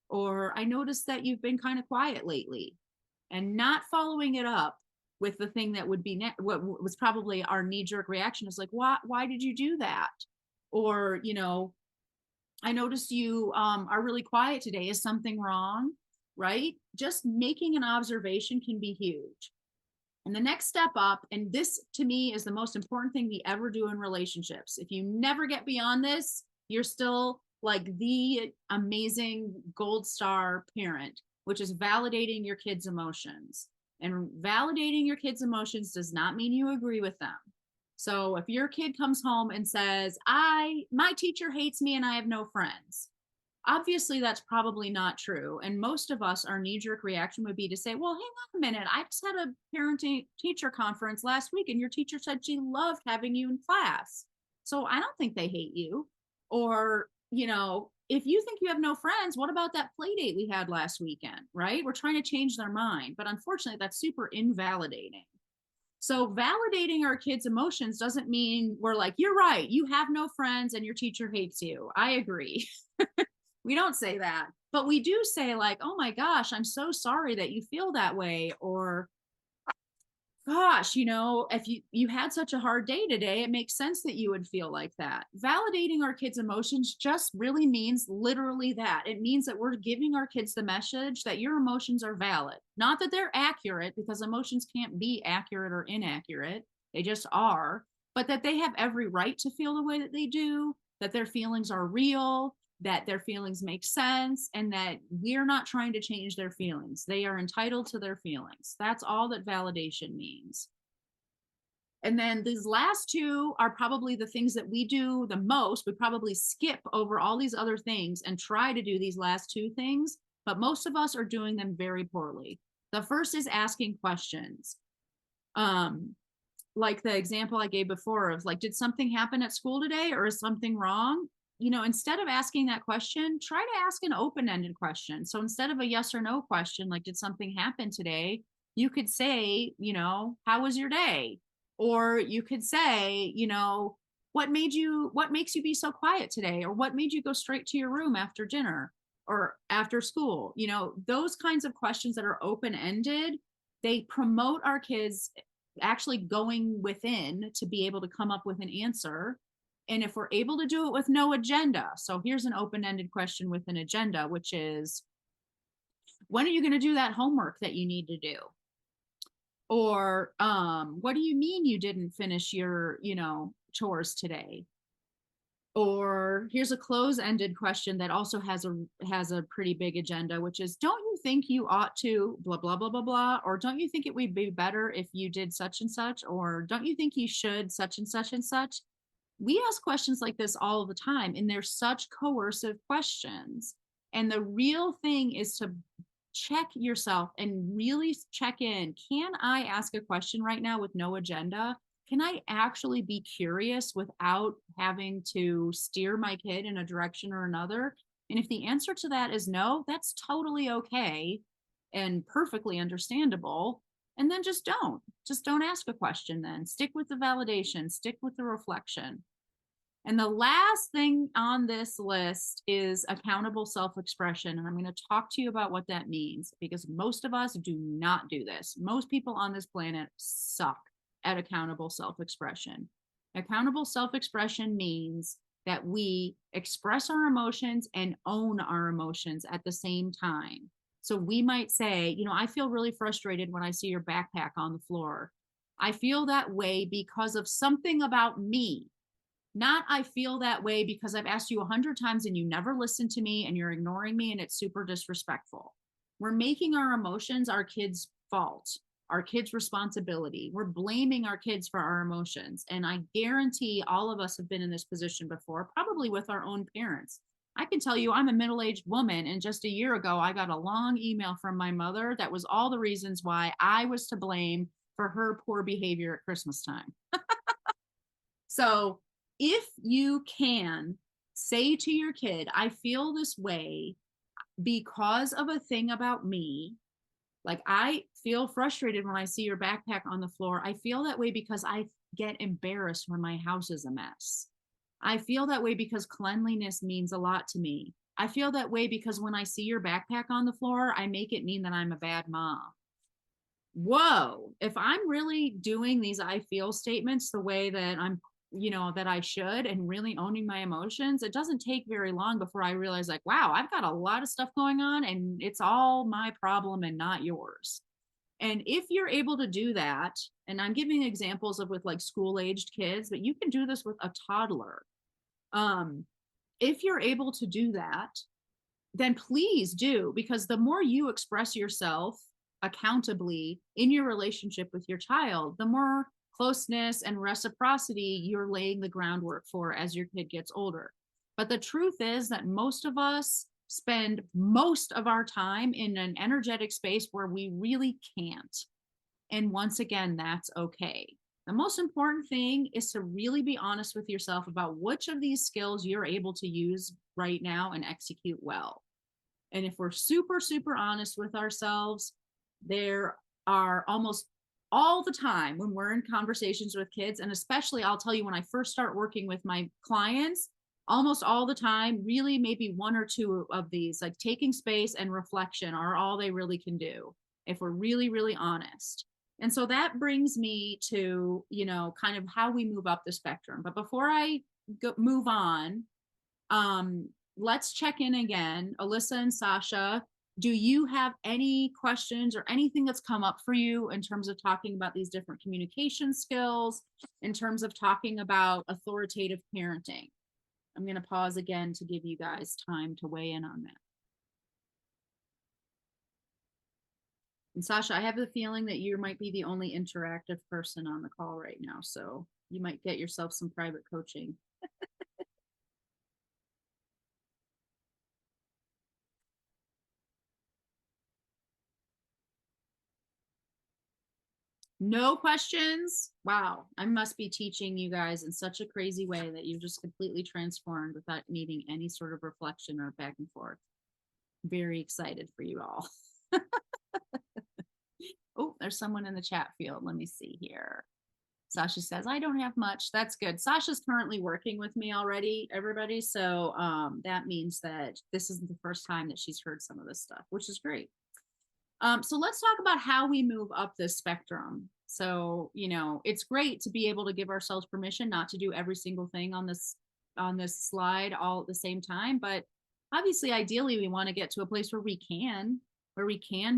[SPEAKER 1] or I noticed that you've been kind of quiet lately, and not following it up with the thing that would be what was probably our knee-jerk reaction is like, why did you do that? Or, I noticed you are really quiet today. Is something wrong? Right? Just making an observation can be huge. And the next step up, and this to me is the most important thing we ever do in relationships. If you never get beyond this, you're still like the amazing gold star parent, which is validating your kids' emotions. And validating your kids' emotions does not mean you agree with them. So if your kid comes home and says, my teacher hates me and I have no friends, obviously that's probably not true. And most of us, our knee-jerk reaction would be to say, well, hang on a minute, I just had a parenting teacher conference last week and your teacher said she loved having you in class, so I don't think they hate you. Or, if you think you have no friends, what about that play date we had last weekend, right? We're trying to change their mind, but unfortunately that's super invalidating. So validating our kids' emotions doesn't mean we're like, you're right, you have no friends and your teacher hates you. I agree. We don't say that, but we do say like, oh my gosh, I'm so sorry that you feel that way. Or gosh, if you had such a hard day today, it makes sense that you would feel like that. Validating our kids' emotions just really means literally that. It means that we're giving our kids the message that your emotions are valid, not that they're accurate, because emotions can't be accurate or inaccurate. They just are, but that they have every right to feel the way that they do, that their feelings are real, that their feelings make sense, and that we're not trying to change their feelings. They are entitled to their feelings. That's all that validation means. And then these last two are probably the things that we do the most. We probably skip over all these other things and try to do these last two things, but most of us are doing them very poorly. The first is asking questions. Like the example I gave before of like, did something happen at school today, or is something wrong? Instead of asking that question, try to ask an open-ended question. So instead of a yes or no question, like, did something happen today? You could say, how was your day? Or you could say, what makes you be so quiet today? Or what made you go straight to your room after dinner or after school? Those kinds of questions that are open-ended, they promote our kids actually going within to be able to come up with an answer. And if we're able to do it with no agenda, so here's an open-ended question with an agenda, which is, when are you going to do that homework that you need to do? Or what do you mean you didn't finish your chores today? Or here's a close-ended question that also has a pretty big agenda, which is, don't you think you ought to blah blah blah blah blah? Or don't you think it would be better if you did such and such? Or don't you think you should such and such and such? We ask questions like this all the time, and they're such coercive questions. And the real thing is to check yourself and really check in. Can I ask a question right now with no agenda? Can I actually be curious without having to steer my kid in a direction or another? And if the answer to that is no, that's totally okay and perfectly understandable. And then just don't ask a question. Then stick with the validation, stick with the reflection. And the last thing on this list is accountable self-expression. And I'm going to talk to you about what that means, because most of us do not do this. Most people on this planet suck at accountable self-expression. Accountable self-expression means that we express our emotions and own our emotions at the same time. So we might say, I feel really frustrated when I see your backpack on the floor. I feel that way because of something about me. Not I feel that way because I've asked you 100 times and you never listen to me and you're ignoring me and it's super disrespectful. We're making our emotions our kids' fault, our kids' responsibility. We're blaming our kids for our emotions. And I guarantee all of us have been in this position before, probably with our own parents. I can tell you, I'm a middle-aged woman, and just a year ago, I got a long email from my mother that was all the reasons why I was to blame for her poor behavior at Christmas time. So if you can say to your kid, I feel this way because of a thing about me, like I feel frustrated when I see your backpack on the floor. I feel that way because I get embarrassed when my house is a mess. I feel that way because cleanliness means a lot to me. I feel that way because when I see your backpack on the floor, I make it mean that I'm a bad mom. Whoa, if I'm really doing these I feel statements the way that that I should, and really owning my emotions, it doesn't take very long before I realize, like, wow, I've got a lot of stuff going on and it's all my problem and not yours. And if you're able to do that, and I'm giving examples of with like school aged kids, but you can do this with a toddler. If you're able to do that, then please do, because the more you express yourself accountably in your relationship with your child, the more closeness and reciprocity you're laying the groundwork for as your kid gets older. But the truth is that most of us spend most of our time in an energetic space where we really can't. And once again, that's okay. The most important thing is to really be honest with yourself about which of these skills you're able to use right now and execute well. And if we're super, super honest with ourselves, there are almost all the time when we're in conversations with kids, and especially I'll tell you, when I first start working with my clients, almost all the time, really maybe one or two of these, like taking space and reflection, are all they really can do if we're really, really honest. And so that brings me to, kind of how we move up the spectrum. But before I move on, um, let's check in again. Alyssa and Sasha, do you have any questions or anything that's come up for you in terms of talking about these different communication skills, in terms of talking about authoritative parenting? I'm going to pause again to give you guys time to weigh in on that. And Sasha, I have the feeling that you might be the only interactive person on the call right now, so you might get yourself some private coaching. No questions? Wow, I must be teaching you guys in such a crazy way that you've just completely transformed without needing any sort of reflection or back and forth. Very excited for you all. Oh, there's someone in the chat field. Let me see here. Sasha says, I don't have much. That's good. Sasha's currently working with me already, everybody. So that means that this isn't the first time that she's heard some of this stuff, which is great. So let's talk about how we move up this spectrum. So, it's great to be able to give ourselves permission not to do every single thing on this slide all at the same time. But obviously, ideally, we want to get to a place where we can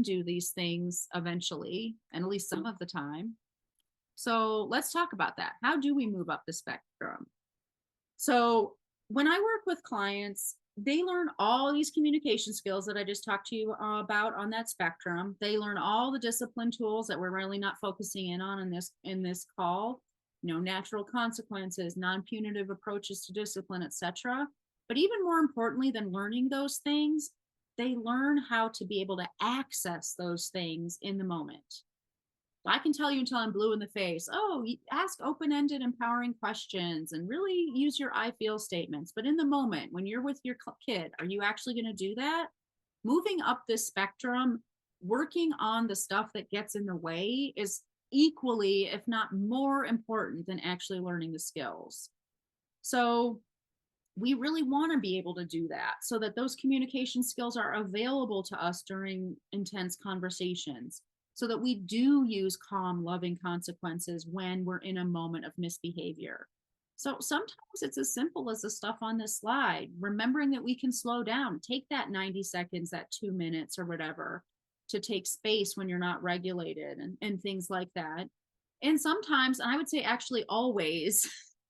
[SPEAKER 1] do these things eventually, and at least some of the time. So let's talk about that. How do we move up the spectrum? So when I work with clients, they learn all these communication skills that I just talked to you about on that spectrum. They learn all the discipline tools that we're really not focusing in on in this call, natural consequences, non-punitive approaches to discipline, etc. But even more importantly than learning those things, they learn how to be able to access those things in the moment. I can tell you until I'm blue in the face, oh, ask open-ended, empowering questions and really use your I feel statements. But in the moment, when you're with your kid, are you actually going to do that? Moving up this spectrum, working on the stuff that gets in the way is equally, if not more important than actually learning the skills. So we really want to be able to do that so that those communication skills are available to us during intense conversations, so that we do use calm, loving consequences when we're in a moment of misbehavior. So sometimes it's as simple as the stuff on this slide, remembering that we can slow down, take that 90 seconds, that 2 minutes or whatever, to take space when you're not regulated and things like that. And sometimes, and I would say actually always,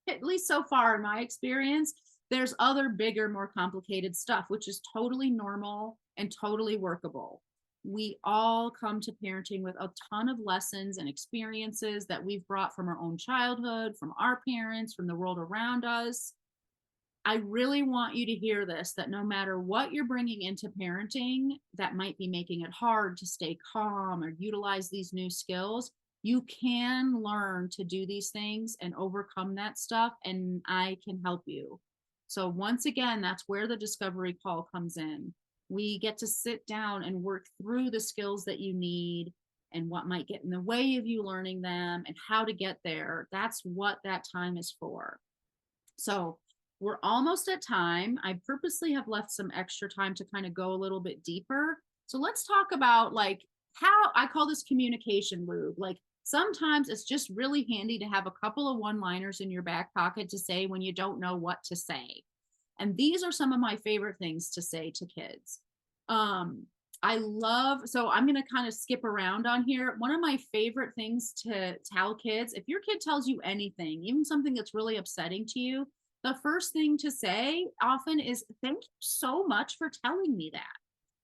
[SPEAKER 1] at least so far in my experience, there's other bigger, more complicated stuff, which is totally normal and totally workable. We all come to parenting with a ton of lessons and experiences that we've brought from our own childhood, from our parents, from the world around us. I really want you to hear this, that no matter what you're bringing into parenting that might be making it hard to stay calm or utilize these new skills, you can learn to do these things and overcome that stuff, and I can help you. So once again, that's where the discovery call comes in. We get to sit down and work through the skills that you need and what might get in the way of you learning them and how to get there. That's what that time is for. So we're almost at time. I purposely have left some extra time to kind of go a little bit deeper. So let's talk about like how I call this communication lube. Like sometimes it's just really handy to have a couple of one-liners in your back pocket to say when you don't know what to say. And these are some of my favorite things to say to kids. So I'm going to kind of skip around on here. One of my favorite things to tell kids, if your kid tells you anything, even something that's really upsetting to you, the first thing to say often is, thank you so much for telling me that.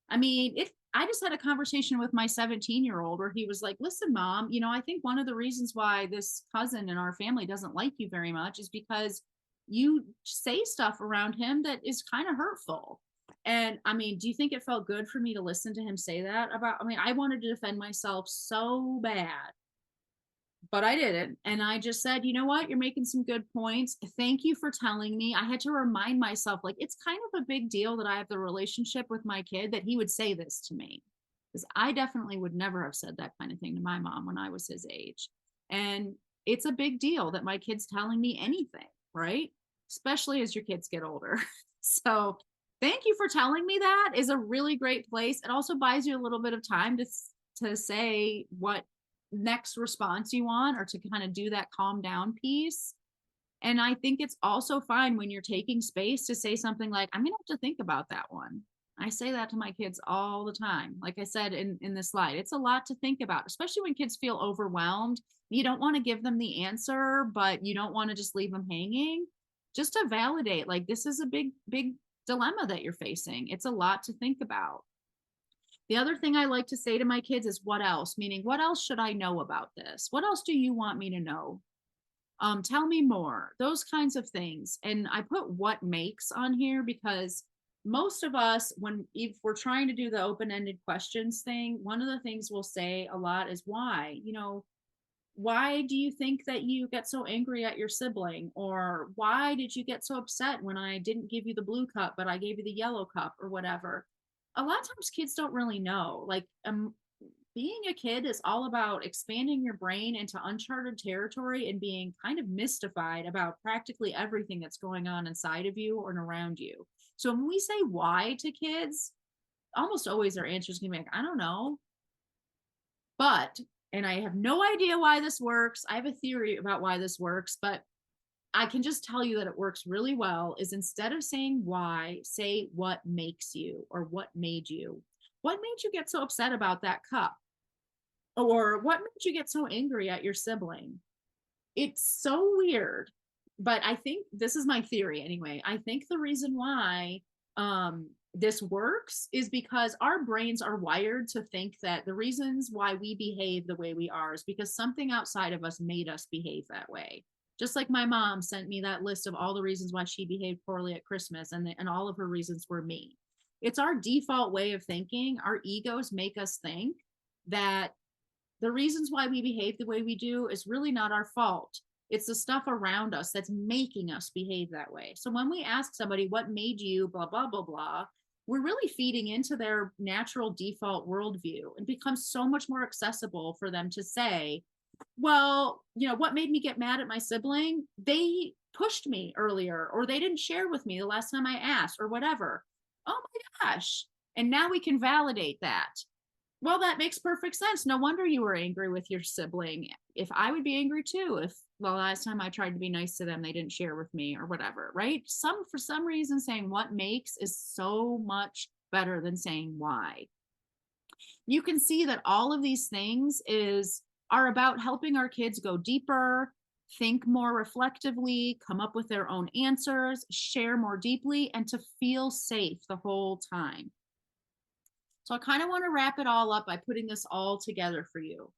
[SPEAKER 1] I mean, I just had a conversation with my 17-year-old where he was like, listen, mom, I think one of the reasons why this cousin in our family doesn't like you very much is because you say stuff around him that is kind of hurtful. And I mean, do you think it felt good for me to listen to him say that I wanted to defend myself so bad, but I didn't. And I just said, you know what? You're making some good points. Thank you for telling me. I had to remind myself, like, it's kind of a big deal that I have the relationship with my kid that he would say this to me, because I definitely would never have said that kind of thing to my mom when I was his age. And it's a big deal that my kid's telling me anything, right? especially as your kids get older. So thank you for telling me that is a really great place. It also buys you a little bit of time to say what next response you want or to kind of do that calm down piece. And I think it's also fine when you're taking space to say something like, I'm gonna have to think about that one. I say that to my kids all the time. Like I said in the slide, it's a lot to think about, especially when kids feel overwhelmed. You don't want to give them the answer, but you don't want to just leave them hanging. Just to validate, like, this is a big dilemma that you're facing. It's a lot to think about. The other thing I like to say to my kids is, what else? Meaning, what else should I know about this? What else do you want me to know? Tell me more, those kinds of things. And I put what makes on here because most of us, when if we're trying to do the open-ended questions thing, one of the things we'll say a lot is why. Why do you think that you get so angry at your sibling? Or why did you get so upset when I didn't give you the blue cup, but I gave you the yellow cup or whatever? A lot of times kids don't really know. Like, being a kid is all about expanding your brain into uncharted territory and being kind of mystified about practically everything that's going on inside of you or around you. So when we say why to kids, almost always their answer is going to be like, I don't know. But, and I have no idea why this works. I have a theory about why this works, but I can just tell you that it works really well. Is instead of saying why, say what makes you or what made you. What made you get so upset about that cup? Or what made you get so angry at your sibling? It's so weird, but I think this is my theory anyway. I think the reason why this works is because our brains are wired to think that the reasons why we behave the way we are is because something outside of us made us behave that way. Just like my mom sent me that list of all the reasons why she behaved poorly at Christmas, and all of her reasons were me. It's our default way of thinking. Our egos make us think that the reasons why we behave the way we do is really not our fault. It's the stuff around us that's making us behave that way. So when we ask somebody, what made you blah, blah, blah, blah, we're really feeding into their natural default worldview. It becomes so much more accessible for them to say, well, what made me get mad at my sibling? They pushed me earlier, or they didn't share with me the last time I asked, or whatever. Oh my gosh. And now we can validate that. Well, that makes perfect sense. No wonder you were angry with your sibling. If I would be angry too, if the last time I tried to be nice to them, they didn't share with me or whatever, right? For some reason, saying what makes is so much better than saying why. You can see that all of these things are about helping our kids go deeper, think more reflectively, come up with their own answers, share more deeply, and to feel safe the whole time. So I kind of want to wrap it all up by putting this all together for you.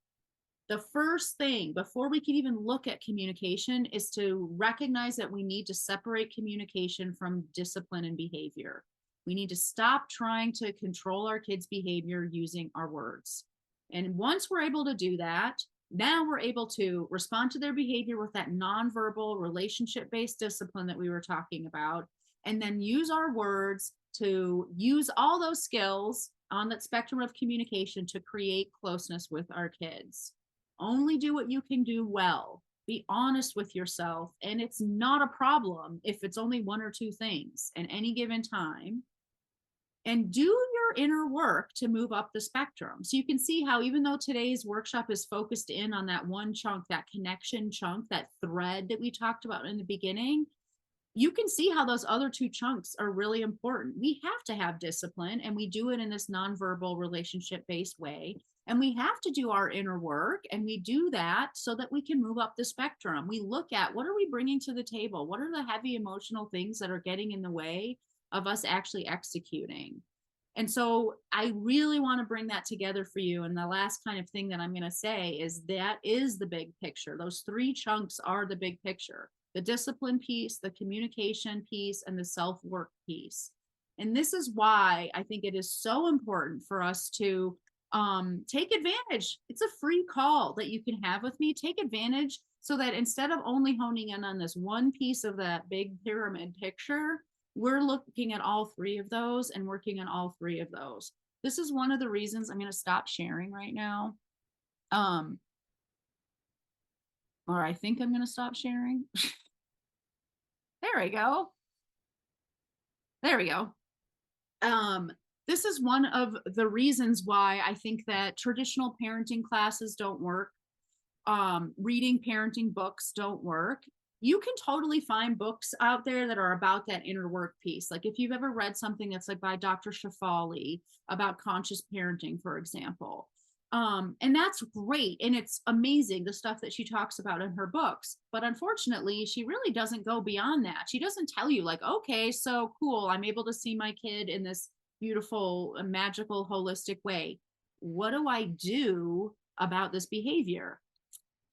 [SPEAKER 1] The first thing before we can even look at communication is to recognize that we need to separate communication from discipline and behavior. We need to stop trying to control our kids' behavior using our words. And once we're able to do that, now we're able to respond to their behavior with that nonverbal relationship-based discipline that we were talking about, and then use our words to use all those skills on that spectrum of communication to create closeness with our kids. Only do what you can do well. Be honest with yourself. And it's not a problem if it's only one or two things at any given time. And do your inner work to move up the spectrum. So you can see how, even though today's workshop is focused in on that one chunk, that connection chunk, that thread that we talked about in the beginning, you can see how those other two chunks are really important. We have to have discipline, and we do it in this nonverbal relationship-based way. And we have to do our inner work, and we do that so that we can move up the spectrum. We look at, what are we bringing to the table? What are the heavy emotional things that are getting in the way of us actually executing? And so I really want to bring that together for you. And the last kind of thing that I'm going to say is that is the big picture. Those three chunks are the big picture: the discipline piece, the communication piece, and the self-work piece. And this is why I think it is so important for us to take advantage. It's a free call that you can have with me. Take advantage so that instead of only honing in on this one piece of that big pyramid picture, we're looking at all three of those and working on all three of those. This is one of the reasons I'm going to stop sharing right now. Or I think I'm going to stop sharing. There There we go. There we go. Um, this is one of the reasons why I think that traditional parenting classes don't work. Reading parenting books don't work. You can totally find books out there that are about that inner work piece. Like if you've ever read something that's like by Dr. Shafali about conscious parenting, for example. And that's great. And it's amazing the stuff that she talks about in her books. But unfortunately, she really doesn't go beyond that. She doesn't tell you, like, okay, so cool. I'm able to see my kid in this beautiful, magical, holistic way. What do I do about this behavior?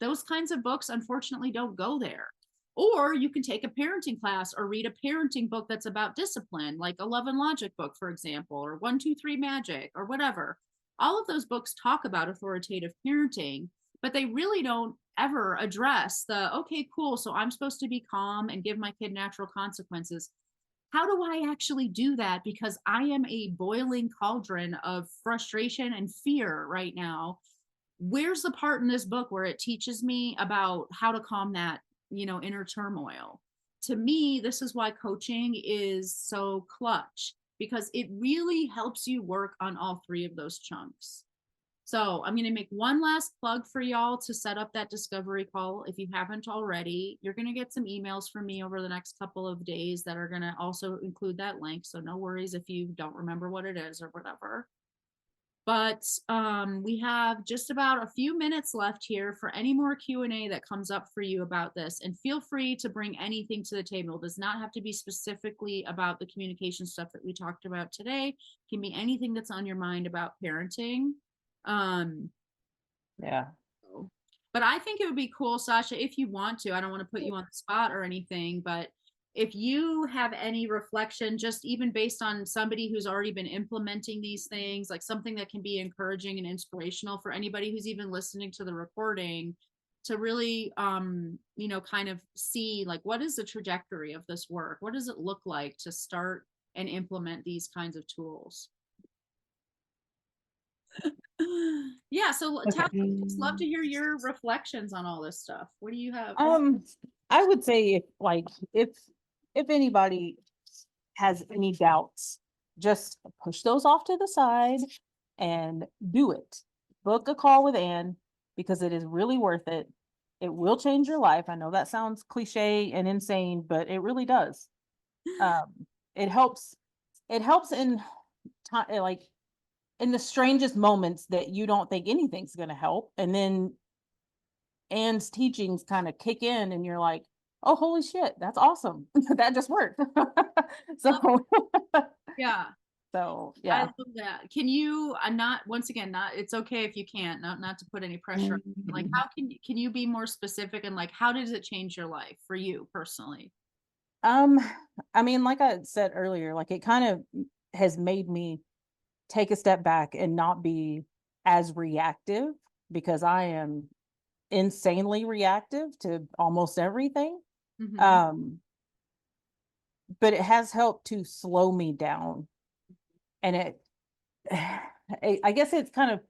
[SPEAKER 1] Those kinds of books, unfortunately, don't go there. Or you can take a parenting class or read a parenting book that's about discipline, like a Love and Logic book, for example, or 1, 2, 3 Magic, or whatever. All of those books talk about authoritative parenting, but they really don't ever address the, okay, cool, so I'm supposed to be calm and give my kid natural consequences. How do I actually do that? Because I am a boiling cauldron of frustration and fear right now. Where's the part in this book where it teaches me about how to calm that, inner turmoil? To me, this is why coaching is so clutch, because it really helps you work on all three of those chunks. So I'm going to make one last plug for y'all to set up that discovery call. If you haven't already, you're going to get some emails from me over the next couple of days that are going to also include that link. So no worries if you don't remember what it is or whatever. But we have just about a few minutes left here for any more Q&A that comes up for you about this. And feel free to bring anything to the table. It does not have to be specifically about the communication stuff that we talked about today. It can be anything that's on your mind about parenting.
[SPEAKER 2] Yeah.
[SPEAKER 1] But I think it would be cool, Sasha, if you want to. I don't want to put you on the spot or anything, but if you have any reflection, just even based on somebody who's already been implementing these things, like something that can be encouraging and inspirational for anybody who's even listening to the recording, to really, kind of see, like, what is the trajectory of this work? What does it look like to start and implement these kinds of tools? Yeah, so just love to hear your reflections on all this stuff. What do you have?
[SPEAKER 2] I would say if anybody has any doubts, just push those off to the side and do it. Book a call with Ann because it is really worth it. It will change your life. I know that sounds cliche and insane, but it really does. It helps. It helps in time, like in the strangest moments that you don't think anything's going to help, and then Ann's teachings kind of kick in, and you're like, "Oh, holy shit, that's awesome! That just worked." So,
[SPEAKER 1] Yeah.
[SPEAKER 2] so
[SPEAKER 1] I
[SPEAKER 2] yeah.
[SPEAKER 1] love that. Can you not, once again, not, it's okay if you can't, not to put any pressure. Like, how can you be more specific, and like, how does it change your life for you personally?
[SPEAKER 2] Um, I mean, like I said earlier, like it kind of has made me take a step back and not be as reactive because I am insanely reactive to almost everything.
[SPEAKER 1] Mm-hmm.
[SPEAKER 2] Um, but it has helped to slow me down. And I guess it's kind of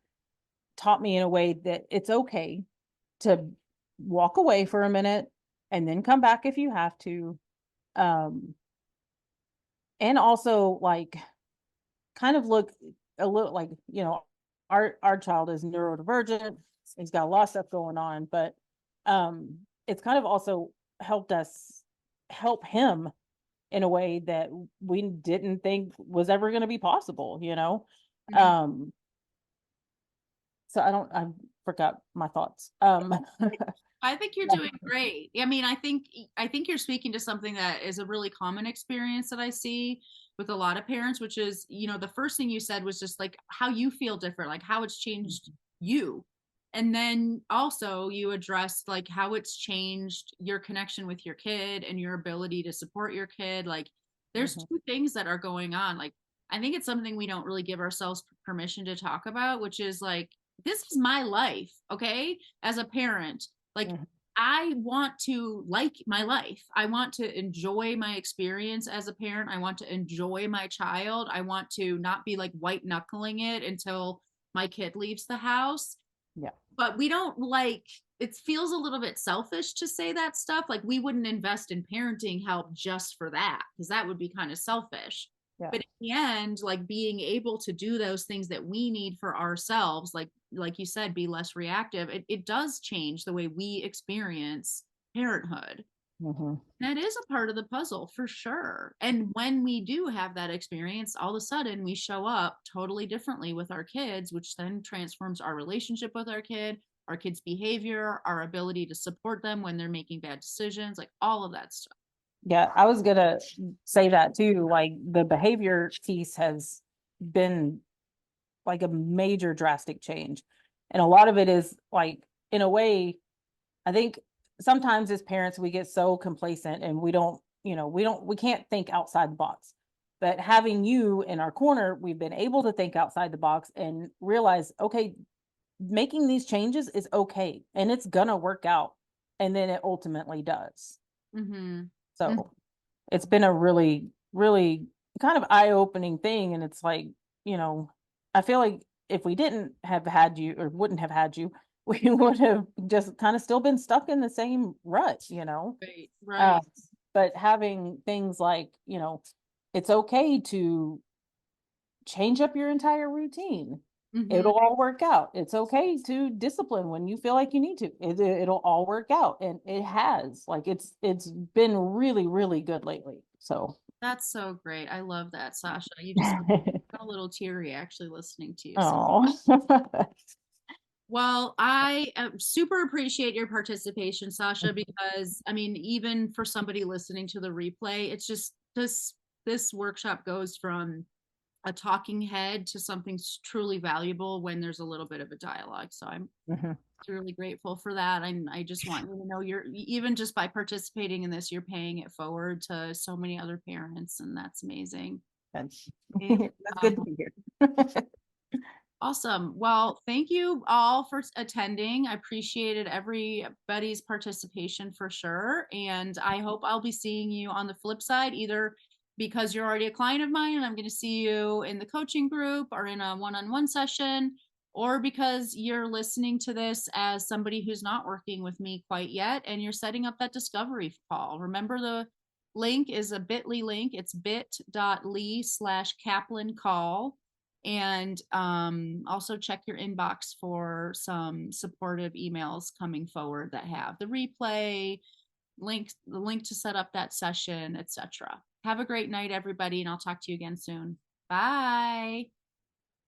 [SPEAKER 2] taught me in a way that it's okay to walk away for a minute and then come back if you have to. Um, and also like kind of look a little like, our child is neurodivergent. He's got a lot of stuff going on, but it's kind of also helped us help him in a way that we didn't think was ever going to be possible,
[SPEAKER 1] Mm-hmm.
[SPEAKER 2] So I forgot my thoughts.
[SPEAKER 1] I think you're doing great. I mean, I think you're speaking to something that is a really common experience that I see with a lot of parents, which is, the first thing you said was just like how you feel different, like how it's changed you. And then also you addressed like how it's changed your connection with your kid and your ability to support your kid. Like there's
[SPEAKER 2] Mhm,
[SPEAKER 1] two things that are going on. Like I think it's something we don't really give ourselves permission to talk about, which is like, this is my life, okay? As a parent, like
[SPEAKER 2] mhm,
[SPEAKER 1] I want to like my life. I want to enjoy my experience as a parent. I want to enjoy my child. I want to not be like white knuckling it until my kid leaves the house.
[SPEAKER 2] yeah.
[SPEAKER 1] But we don't like it feels a little bit selfish to say that stuff. Like we wouldn't invest in parenting help just for that, because that would be kind of selfish.
[SPEAKER 2] Yeah.
[SPEAKER 1] But in the end, like being able to do those things that we need for ourselves, like you said, be less reactive, it does change the way we experience parenthood.
[SPEAKER 2] Mhm.
[SPEAKER 1] That is a part of the puzzle for sure. And when we do have that experience, all of a sudden we show up totally differently with our kids, which then transforms our relationship with our kids' behavior, our ability to support them when they're making bad decisions, like all of that stuff.
[SPEAKER 2] Yeah, I was gonna say that too. Like the behavior piece has been like a major drastic change. And a lot of it is like, in a way, I think sometimes as parents, we get so complacent and we don't, we can't think outside the box. But having you in our corner, we've been able to think outside the box and realize, okay, making these changes is okay and it's gonna work out. And then it ultimately does.
[SPEAKER 1] Mm-hmm.
[SPEAKER 2] So it's been a really, really kind of eye-opening thing. And it's like, you know, I feel like if we didn't have had you or wouldn't have had you, we would have just kind of still been stuck in the same rut.
[SPEAKER 1] Right,
[SPEAKER 2] Uh,
[SPEAKER 1] right.
[SPEAKER 2] but having things like, it's okay to change up your entire routine.
[SPEAKER 1] Mm-hmm.
[SPEAKER 2] It'll all work out. It's okay to discipline when you feel like you need to. It'll all work out, and it has. Like it's been really really good lately. So,
[SPEAKER 1] That's so great. I love that, Sasha. You just got a little teary actually listening to you. So
[SPEAKER 2] oh,
[SPEAKER 1] well, I super appreciate your participation, Sasha, because I mean, even for somebody listening to the replay, it's just this workshop goes from a talking head to something truly valuable when there's a little bit of a dialogue. So I'm
[SPEAKER 2] Mhm.
[SPEAKER 1] really grateful for that. And I just want you to know you're even just by participating in this, you're paying it forward to so many other parents, and that's amazing.
[SPEAKER 2] That's
[SPEAKER 1] And,
[SPEAKER 2] that's
[SPEAKER 1] um,
[SPEAKER 2] good to be here.
[SPEAKER 1] Awesome. Well, thank you all for attending. I appreciated everybody's participation for sure. And I hope I'll be seeing you on the flip side, either because you're already a client of mine and I'm going to see you in the coaching group or in a one on one session, or because you're listening to this as somebody who's not working with me quite yet and you're setting up that discovery call. Remember, the link is a bit.ly link, it's bit.ly/Kaplan call, and also check your inbox for some supportive emails coming forward that have the replay links, the link to set up that session, etc. Have a great night, everybody, and I'll talk to you again soon. Bye.